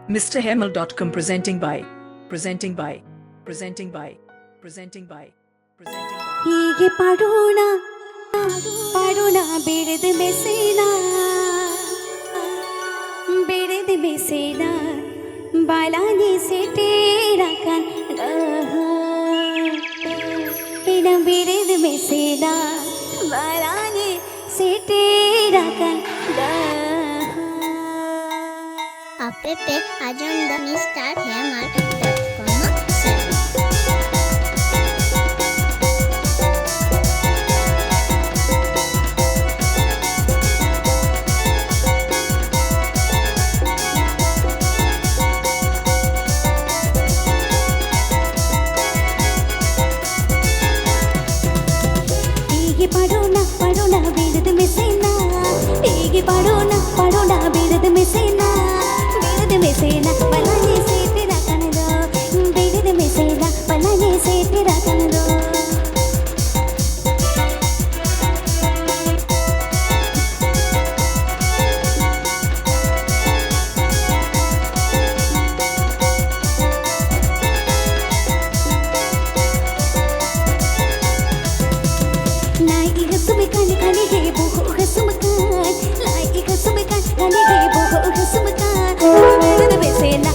MrHemal.com presenting by ಹೀಗೆ ಪಡೋಣ ಪಡೋಣ ಬೆಳೆದ ಮೆಸೇನ ಬಾಲಾನೆ ಸೆಟೇರ ಕಂಡ ಬೆಳೆದ ಮೆಸೇನ ಬಾಲಾನೆ ಸೆಟೇರ ಕಂಡ App Ajam the Mr. Hammer. ಪಡೋಣ ಬೇಡದ ಮೆಸೇನ ಹೀಗೆ ಪಡೋಣ ಬೇಡದ ಮೆಸೇನ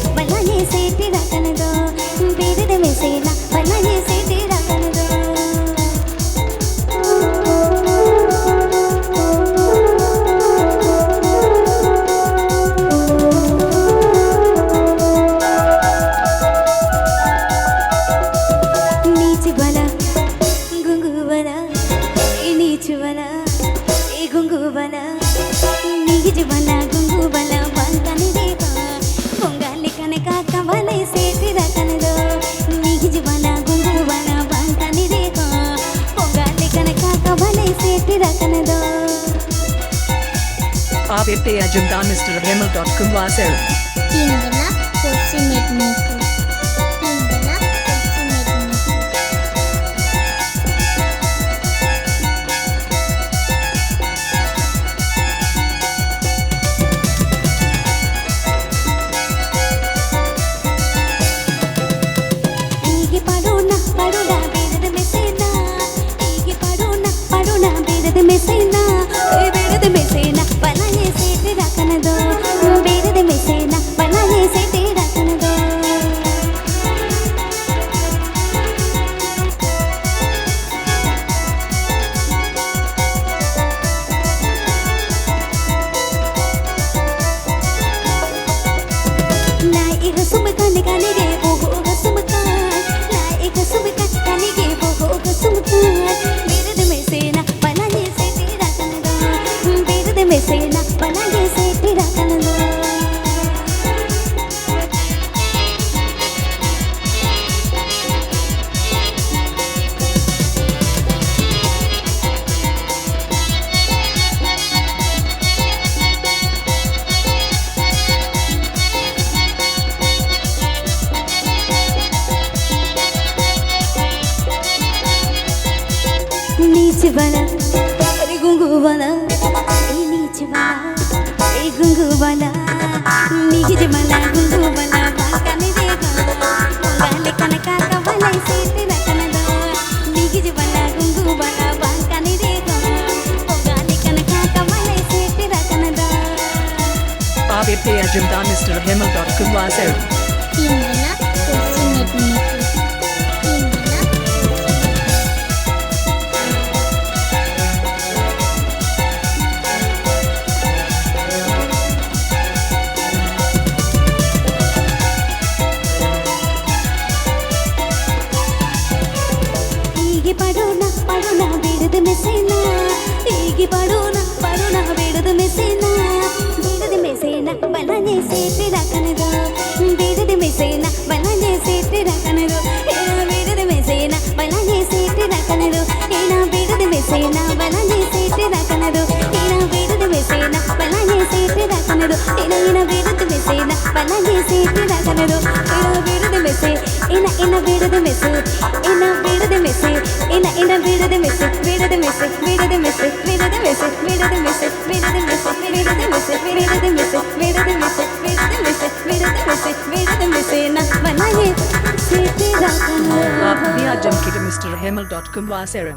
ಬಲಾನೆ ಸೇತಿರ ಕಣದ ಬೇಡದ ಮೆಸೇನ ಬಲಾನೆ ಸೇತಿರ ಕಣದ App Ajam the MrHemal.com वासेल Tingala Kosimet Niku. नीचे वाला अरे गुंगू वाला नीचे वाला गुंगू वाला नीचे वाला गुंगू वाला बांका नहीं देगा गाले कनका का वाला इसे तेरा कनदा नीचे वाला गुंगू वाला बांका नहीं देगा गाले कनका का वाला इसे तेरा कनदा App Ajam the MrHemal.com वासेल Tingala Kosimet Niku. ಪಡೋಣ ಬೇಡದ ಮೆಸೇನ ಹೀಗೆ ಪಡೋಣ ಬೇಡದ ಮೆಸೇನ ಬಲಾನೆ ಸೇತಿರ ಕಣದ ಬೇಡದ ಮೆಸೇನ ಬಲಾನೆ ಸೇತಿರ ಕಣದು ಬೇಡದ ಮೆಸೇನ ಬಲಾನೆ ಸೇತಿರ ಕಣದು ಏನ ಬೇಡದ ಮೆಸೇನ ಬಲಾನೆ ಸೇತಿರ ಕಣದು ಏನ ಬೇಡದ ಮೆಸೇನ ಬಲಾನೆ ಸೇತಿರ ಕಣದು ಏನ ಬೇಡದ ಮೆಸೇನ ಬಲಾನೆ ಸೇತಿರ ಕಣದು ಏನ ಬೇಡದ ಮೆಸೇ ಏನ ಬೇಡದ ಮೆಸೇ ಏನ ಬೇಡದ ಮೆಸೇ ಏನ ಬೇಡದ ಮೆಸೇ ಬೇಡದ ಮೆಸೇ ಬೇಡದ ಮೆಸೇ ಬೇಡದ ಮೆಸೇ ಬೇಡದ ಮೆಸೇ ಬೇಡದ ಮೆಸೇ ಬೇಡದ ಮೆಸೇ ಬೇಡದ ಮೆಸೇ ಬೇಡದ ಮೆಸೇ ಬೇಡದ ಮೆಸೇ ಬೇಡದ ಮೆಸೇ बनाए सीते रखना आप भी आज जम के Mr. Hemal.com वासेरन